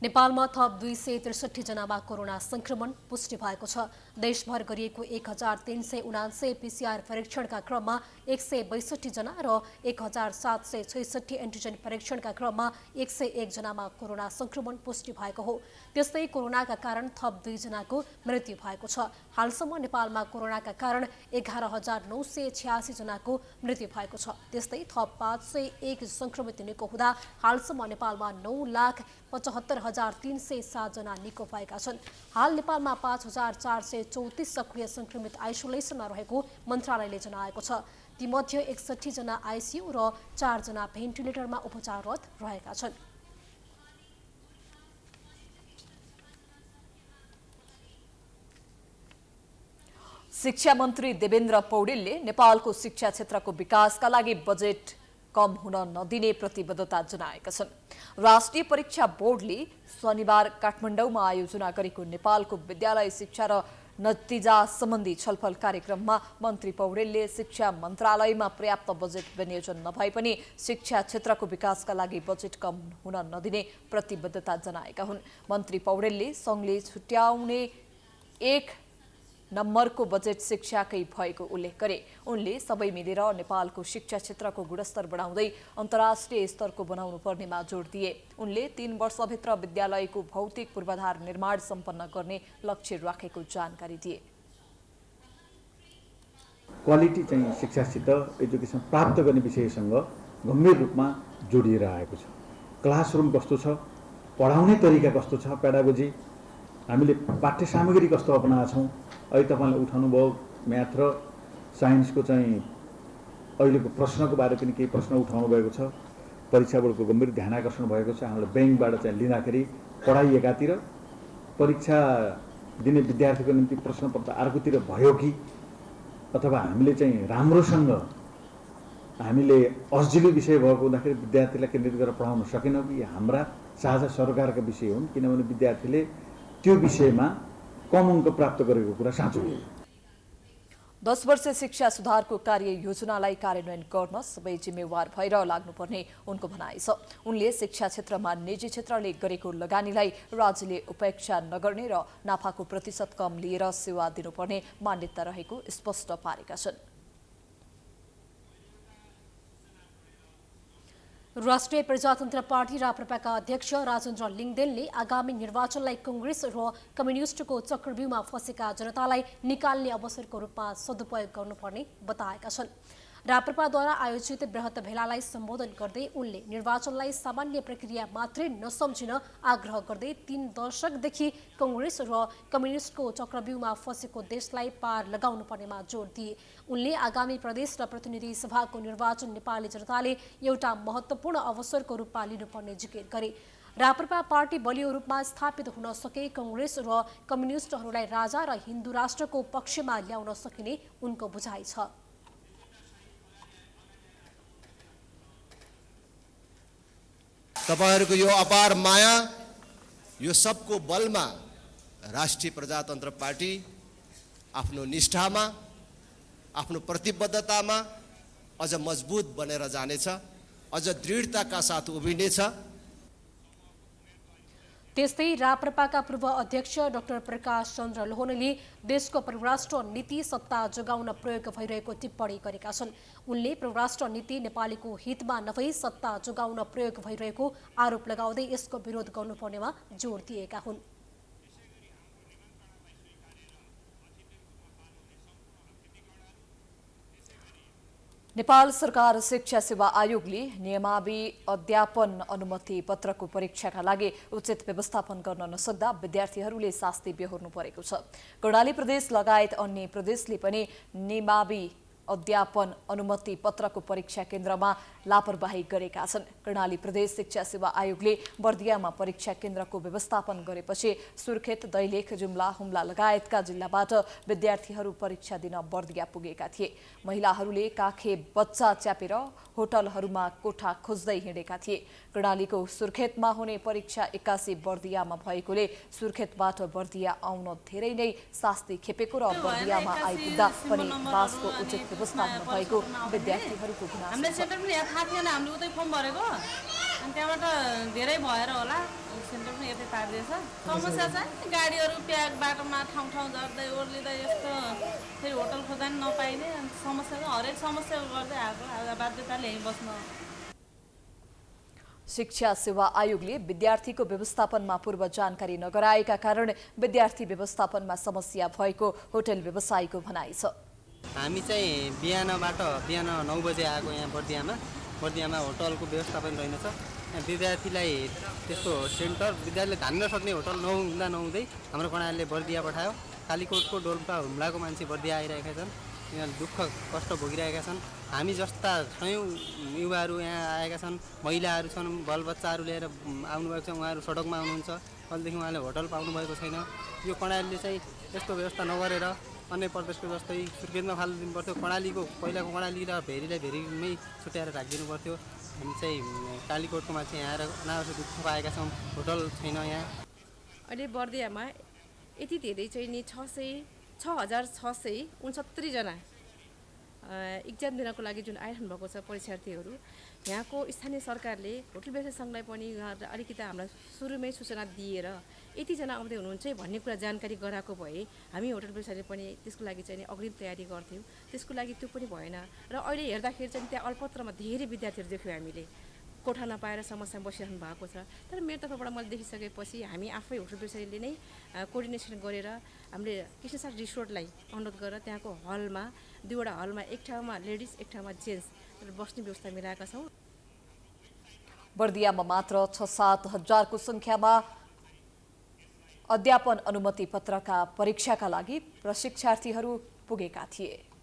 नेपालमा थप 263 जनामा कोरोना संक्रमण पुष्टि भएको छ। देशभर गरिएको 1379 पीसीआर परीक्षणका क्रममा 162 जना र 1766 एन्टिजन परीक्षणका क्रममा 101 जनामा कोरोना संक्रमण पुष्टि भएको हो। त्यस्तै कोरोनाका कारण थप 2 जनाको मृत्यु भएको छ। हालसम्म नेपालमा कोरोनाका कारण 11986 जनाको मृत्यु भएको छ। त्यस्तै थप 501 संक्रमित निको हुँदा हालसम्म नेपालमा 9,75,307 जना निको भएका छन्। हाल नेपालमा 5,434 सक्रिय संक्रमित आइसोलेसनमा रहेको मन्त्रालयले जनाएको छ। तीमध्ये 61 जना आइसियु र 4 जना भेन्टिलेटरमा उपचाररत रहेका छन्। शिक्षा मन्त्री देवेन्द्र पौडेलले नेपालको शिक्षा क्षेत्रको विकासका लागि बजेट कम हुन नदिने प्रतिबद्धता जनाएका छन्। राष्ट्रिय परीक्षा बोर्डले शनिबार काठमाडौँमा आयोजना गरेको नेपालको विद्यालय शिक्षा र नतिजा सम्बन्धी छलफल कार्यक्रममा मन्त्री पौडेलले शिक्षा मन्त्रालयमा पर्याप्त बजेट विनियोजन नभए पनि शिक्षा क्षेत्रको विकासका लागि बजेट कम हुन नदिने प्रतिबद्धता जनाएका हुन्। मन्त्री पौडेलले संघले छुट्याउने 1 नम्बरको बजेट शिक्षाकै भएको उल्लेख गरे। उनले सबै मिलेर नेपालको शिक्षा क्षेत्रको गुणस्तर बढाउँदै अन्तर्राष्ट्रिय स्तरको बनाउनु पर्नेमा जोड दिए। उनले 3 वर्षभित्र विद्यालयको भौतिक पूर्वाधार निर्माण सम्पन्न गर्ने लक्ष्य राखेको जानकारी दिए। क्वालिटी चाहिँ शिक्षासित एजुकेसन प्राप्त गर्ने विषयसँग गम्भीर रूपमा जोडिएर आएको छ। क्लासरुम कस्तो छ, पढाउने तरिका कस्तो छ, पेडागोजी, हामीले पाठ्य सामग्री कस्तो अपनाएका छौँ। अहिले तपाईँले उठाउनु भयो म्याथ र साइन्सको चाहिँ अहिलेको प्रश्नको बारे पनि केही प्रश्न उठाउनु भएको छ। परीक्षा बोर्डको गम्भीर ध्यान आकर्षण भएको छ। हामीले ब्याङ्कबाट चाहिँ लिँदाखेरि पढाइ एकातिर, परीक्षा दिने विद्यार्थीको निम्ति प्रश्नपत्र अर्कोतिर भयो कि, अथवा हामीले चाहिँ राम्रोसँग हामीले असजिलो विषय भएको हुँदाखेरि विद्यार्थीलाई केन्द्रित गरेर पढाउन सकेनौँ कि हाम्रा साझा सरकारका विषय हुन्, किनभने विद्यार्थीले त्यो विषयमा कम अङ्क प्राप्त गरेको कुरा साँचो हो। 10 वर्ष शिक्षा सुधारको कार्य योजनालाई कार्यान्वयन गर्न सबै जिम्मेवार भएर लाग्नुपर्ने उनको भनाइ छ। उनले शिक्षा क्षेत्रमा निजी क्षेत्रले गरेको लगानीलाई राज्यले उपेक्षा नगर्ने र नाफाको प्रतिशत कम लिएर सेवा दिनुपर्ने मान्यता रहेको स्पष्ट पारेका छन्। राष्ट्रिय प्रजातन्त्र पार्टी राप्रपाका अध्यक्ष राजेन्द्र लिङदेनले आगामी निर्वाचनलाई कांग्रेस र कम्युनिस्टको चक्रव्यूहमा फँसेका जनतालाई निकाल्ने अवसरको रूपमा सदुपयोग गर्नुपर्ने बताएका छन्। राप्रपाद्वारा आयोजित बृहत भेलालाई सम्बोधन गर्दै उनले निर्वाचनलाई सामान्य प्रक्रिया मात्रै नसम्झिन आग्रह गर्दै 3 दशकदेखि कांग्रेस र कम्युनिस्टको चक्रव्यूहमा फँसेको देशलाई पार लगाउनु पर्नेमा जोड दिए। उनले आगामी प्रदेश र प्रतिनिधि सभाको निर्वाचन नेपाली जनताले एउटा महत्त्वपूर्ण अवसरको रूपमा लिनुपर्ने जिकिर गरे। राप्रपा पार्टी बलियो रूपमा स्थापित हुन सके कांग्रेस र कम्युनिस्टहरूलाई राजा र हिन्दू राष्ट्रको पक्षमा ल्याउन सकिने उनको बुझाइ छ। तपाईहरुको यो अपार माया, यो सबको बलमा राष्ट्रिय प्रजातन्त्र पार्टी आफ्नो निष्ठामा, आफ्नो प्रतिबद्धतामा अझ मजबुत बनेर जानेछ, अझ दृढताका साथ उभिनेछ। त्यस्तै राप्रपाका पूर्व अध्यक्ष डाक्टर प्रकाश चन्द्र लोहनीले देशको परराष्ट्र नीति सत्ता जोगाउन प्रयोग भइरहेको टिप्पणी गरेका छन्। उनले परराष्ट्र नीति नेपालीको हितमा नभई सत्ता जोगाउन प्रयोग भइरहेको आरोप लगाउँदै यसको विरोध गर्नुपर्नेमा जोड दिएका हुन्। नेपाल सरकार शिक्षा सेवा आयोगले नियमावली अध्यापन अनुमति पत्रको परीक्षाका लागि उचित व्यवस्थापन गर्न नसक्दा विद्यार्थीहरूले शास्ति बेहोर्नु परेको छ। कर्णाली प्रदेश लगायत अन्य प्रदेशले पनि नियमावली अध्यापन अनुमति पत्रको परीक्षा केन्द्रमा लापरवाही गरेका छन्। कर्णाली प्रदेश शिक्षा सेवा आयोगले बर्दियामा परीक्षा केन्द्रको व्यवस्थापन गरेपछि सुर्खेत, दैलेख, जुम्ला, हुम्ला लगायतका जिल्लाबाट विद्यार्थीहरू परीक्षा दिन बर्दिया पुगेका थिए। महिलाहरूले काखे बच्चा च्यापेर होटलहरूमा कोठा खोज्दै हिँडेका थिए। कर्णालीको सुर्खेतमा हुने परीक्षा 81 बर्दियामा भएकोले सुर्खेतबाट बर्दिया आउन धेरै नै शास्ति खेपेको र बर्दियामा आइपुग्दा पनि बासको उचित व्यवस्था नभएको विद्यार्थीहरूको गुनासो हामीले सेन्टर पनि यहाँ थाहा थिएन, हामीले उतै फर्म भरेको अनि त्यहाँबाट धेरै भएर होला सेन्टर पनि यतै पारिदिएछ। समस्या चाहिँ गाडीहरू प्याक बाटोमा ठाउँ ठाउँ झर्दै ओर्लिँदै यस्तो फेरि होटल खोज्दा पनि नपाइने समस्या चाहिँ हरेक समस्या गर्दै आएको बाध्यताले यहीँ बस्न। शिक्षा सेवा आयोगले विद्यार्थीको व्यवस्थापनमा पूर्व जानकारी नगराएका कारण विद्यार्थी व्यवस्थापनमा समस्या भएको होटल व्यवसायीको भनाइ छ। हामी चाहिँ बिहान 9 बजे आएको यहाँ बर्दियामा होटलको व्यवस्थापन रहेनछ। यहाँ विद्यार्थीलाई त्यस्तो सेन्टर विद्यार्थीले धान्न सक्ने होटल नहुँदै हाम्रो कर्णालीले बर्दिया पठायो। कालीकोटको डोल्पा हुम्लाको मान्छे बर्दिया आइरहेका छन्, यहाँ दुःख कष्ट भोगिरहेका छन्। हामी जस्ता सयौँ युवाहरू यहाँ आएका छन्, महिलाहरू छन्, बालबच्चाहरू लिएर आउनुभएको छ, उहाँहरू सडकमा आउनुहुन्छ। कहिलेदेखि उहाँले होटल पाउनुभएको छैन। यो कर्णालीले चाहिँ यस्तो व्यवस्था नगरेर अन्य प्रदेशको जस्तै सुर्खेतमा फालिदिनु पर्थ्यो। कर्णालीको पहिलाको कर्णाली र भेरीलाई भेरीमै छुट्याएर राखिदिनु पर्थ्यो। हामी चाहिँ कालीकोटको मान्छे यहाँ आएर अनावश्यक दुःख पाएका छौँ, होटल छैन यहाँ। अहिले बर्दियामा यति धेरै चाहिँ नि 6,669 जना इक्जाम दिनको लागि जुन आइरहनु भएको छ परीक्षार्थीहरू, यहाँको स्थानीय सरकारले होटल व्यवसाय सङ्घलाई पनि अलिकति हामीलाई सुरुमै सूचना दिएर यतिजना आउँदै हुनुहुन्छ भन्ने कुरा जानकारी गराएको भए हामी होटल व्यवसायले पनि त्यसको लागि चाहिँ अग्रिम तयारी गर्थ्यौँ। त्यसको लागि त्यो पनि भएन र अहिले हेर्दाखेरि चाहिँ त्यहाँ अल्पत्रमा धेरै विद्यार्थीहरू देख्यौँ हामीले कोठा नपाएर समस्यामा बसिरहनु भएको छ। तर मेरो तर्फबाट मैले देखिसकेपछि हामी आफै होटल व्यवसायले नै कोअर्डिनेसन गरेर हामीले कृष्णसार रिसोर्टलाई अनुरोध गरेर त्यहाँको हलमा 2वटा हलमा एक ठाउँमा लेडिज एक ठाउँमा जेन्ट्स बस्ने व्यवस्था मिलाएका छौँ। बर्दियामा मात्र 6-7 हजारको सङ्ख्यामा अध्यापन अनुमति पत्रका परीक्षाका लागि प्रशिक्षार्थीहरू पुगेका थिए।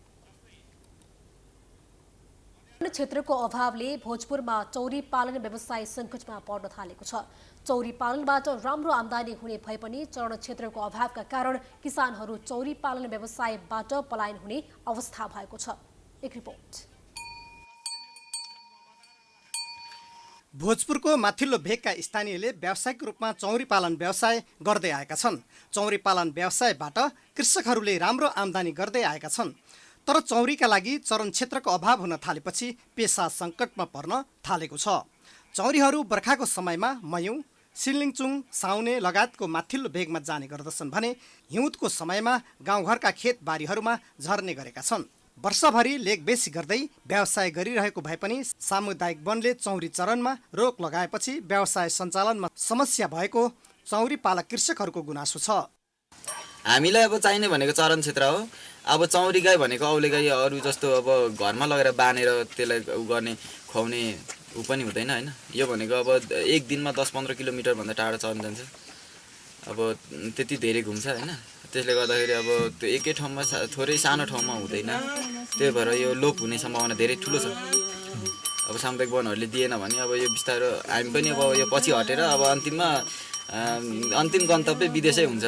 क्षेत्रको अभावले भोजपुरमा चौरी पालन व्यवसाय सङ्कटमा पर्न थालेको छ। चौरी पालनबाट राम्रो आम्दानी हुने भए पनि चरण क्षेत्रको अभावका कारण किसानहरू चौरी पालन व्यवसायबाट पलायन हुने अवस्था भएको छ। एक रिपोर्ट। भोजपुरको माथिल्लो भेगका स्थानीयले व्यावसायिक रूपमा चौरी पालन व्यवसाय गर्दै आएका छन्। चौरी पालन व्यवसायबाट कृषकहरूले राम्रो आम्दानी गर्दै आएका छन्। तर चौरीका लागि चरण क्षेत्रको अभाव हुन थालेपछि पेसा सङ्कटमा पर्न थालेको छ। चौरीहरू बर्खाको समयमा मयौं, सिलिङचुङ, साउने लगायतको माथिल्लो भेगमा जाने गर्दछन् भने हिउँदको समयमा गाउँघरका खेतबारीहरूमा झर्ने गरेका छन्। वर्षभरि लेखबेसी गर्दै व्यवसाय गरिरहेको भए पनि सामुदायिक वनले चौरी चरणमा रोक लगाएपछि व्यवसाय सञ्चालनमा समस्या भएको चौरी पालक कृषकहरूको गुनासो छ। हामीलाई अब चाहिने भनेको चरण क्षेत्र हो। अब चौरी गाई भनेको औले गाई अरू जस्तो अब घरमा लगेर बाँधेर त्यसलाई गर्ने खुवाउने ऊ पनि हुँदैन होइन। यो भनेको अब एक दिनमा 10-15 किलोमिटरभन्दा टाढो चर्न जान्छ। अब त्यति धेरै घुम्छ होइन। त्यसले गर्दाखेरि अब त्यो एकै ठाउँमा थोरै सानो ठाउँमा हुँदैन। त्यही भएर यो लोप हुने सम्भावना धेरै ठुलो छ। अब सामुदायिक वनहरूले दिएन भने अब यो बिस्तारो हामी पनि अब यो पछि हटेर अब अन्तिम गन्तव्य विदेशै हुन्छ।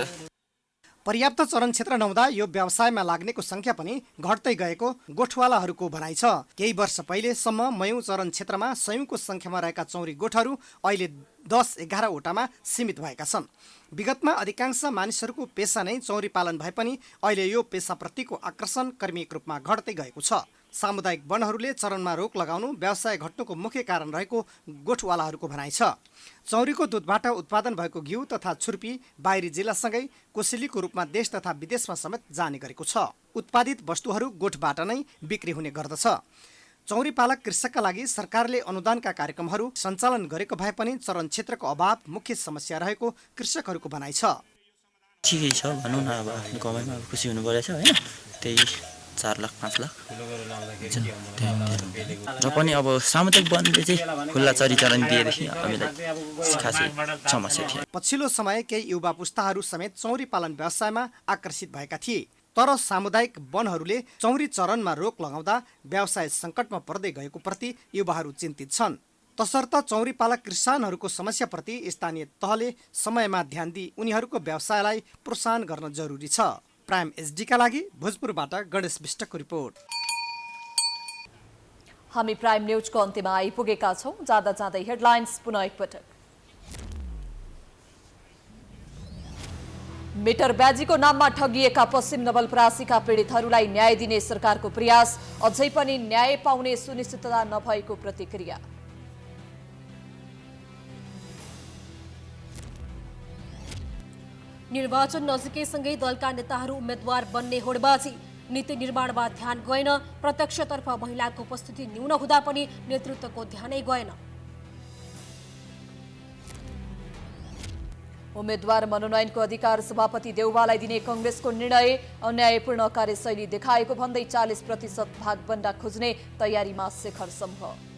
पर्याप्त चरण क्षेत्र नहुँदा यो व्यवसायमा लाग्नेको संख्या पनि घट्दै गएको गोठवालाहरूको भनाइ छ। केही वर्ष पहिलेसम्म मयौं चरण क्षेत्रमा सयौंको संख्यामा रहेका चौरी गोठहरू अहिले 10-11 वटामा सीमित भएका छन्। विगतमा अधिकांश मानिसहरूको पेसा नै चौरी पालन भए पनि अहिले यो पेसाप्रतिको आकर्षण क्रमिक रूपमा घट्दै गएको छ। सामुदायिक वनहरूले चरणमा रोक लगाउनु व्यवसाय घट्नुको मुख्य कारण रहेको गोठवालाहरूको भनाइ छ। चौरीको दुधबाट उत्पादन भएको घिउ तथा छुर्पी बाहिरी जिल्लासँगै कोसेलीको रूपमा देश तथा विदेशमा समेत जाने गरेको छ। उत्पादित वस्तुहरू गोठबाट नै बिक्री हुने गर्दछ। चौरी पालक कृषकका लागि सरकारले अनुदानका कार्यक्रमहरू सञ्चालन गरेको भए पनि चरण क्षेत्रको अभाव मुख्य समस्या रहेको कृषकहरूको भनाइ छ। ठिकै छ भनौँ न, अब आफ्नो कमाइमा खुसी हुनु परेछ होइन। त्यही 4 लाख 5 लाख र पनि अब सामुदायिक वनले चाहिँ खुल्ला चरीचरण दिएदेखि हामीलाई खासै समस्या थियो। पछिल्लो समय केही युवा पुस्ताहरू समेत चौरी पालन व्यवसायमा आकर्षित भएका थिए। तर सामुदायिक वनहरूले चौरी चरणमा रोक लगाउँदा व्यवसाय सङ्कटमा पर्दै गएको प्रति युवाहरू चिन्तित छन्। तसर्थ चौरी पालक किसानहरूको समस्याप्रति स्थानीय तहले समयमा ध्यान दिई उनीहरूको व्यवसायलाई प्रोत्साहन गर्न जरुरी छ। प्राइम एचडीका लागि भोजपुरबाट गणेश विष्टको रिपोर्ट। हामी प्राइम न्यूजको अन्त्यमा आइपुगेका छौं। जाँदा जाँदै हेडलाइन्स पुनः एकपटक। मिटर ब्याजीको नाममा ठगिएका पश्चिम नवलपरासीका पीडितहरूलाई न्याय दिने सरकारको प्रयास, अझै पनि न्याय पाउने सुनिश्चितता नभएको प्रतिक्रिया। निर्वाचन नजिकैसँगै दलका नेताहरू उम्मेद्वार बन्ने होडबाजी, नीति निर्माणमा ध्यान गएन। प्रत्यक्षतर्फ महिलाको उपस्थिति न्यून हुँदा पनि नेतृत्वको ध्यानै गएन। उम्मेद्वार मनोनयनको अधिकार सभापति देउवालाई दिने कांग्रेसको निर्णय, अन्यायपूर्ण कार्यशैली देखाएको भन्दै 40% भागबण्डा खोज्ने तयारीमा शेखर समूह।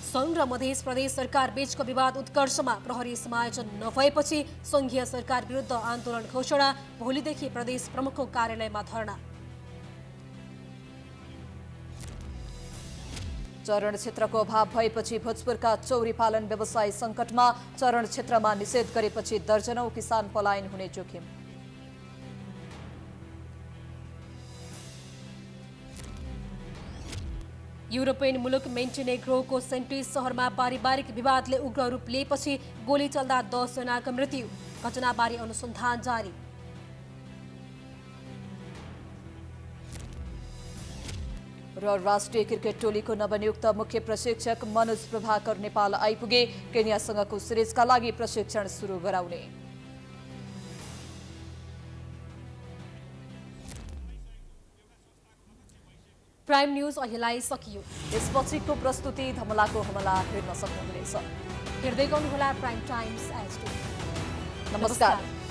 संघ र मध्य प्रदेश सरकार बीचको विवाद उत्कर्षमा, प्रहरी समायोजन नभएपछि संघीय सरकार विरुद्ध आन्दोलन घोषणा, भोलिदेखि प्रदेश प्रमुखको कार्यालयमा धरना। चरण क्षेत्रको अभाव भएपछि भोजपुरका चौरी पालन व्यवसाय सङ्कटमा, चरण क्षेत्रमा निषेध गरेपछि दर्जनौं किसान पलायन हुने जोखिम। युरोपियन मुलुक मेन्टेनेग्रोको सेन्टिस सहरमा पारिवारिक विवादले उग्र रूप लिएपछि गोली चल्दा 10 जनाको मृत्यु, घटनाबारे अनुसन्धान जारी। र राष्ट्रिय क्रिकेट टोलीको नवनियुक्त मुख्य प्रशिक्षक मनोज प्रभाकर नेपाल आइपुगे, केन्यासँगको सिरिजका लागि प्रशिक्षण सुरु गराउने। प्राइम न्यूज अहिलेलाई सकियो। यसपछिको प्रस्तुति धमलाको हमला हेर्न सक्नुहुनेछ। हेर्दै गर्नुहोला प्राइम टाइम्स एचडी। नमस्कार।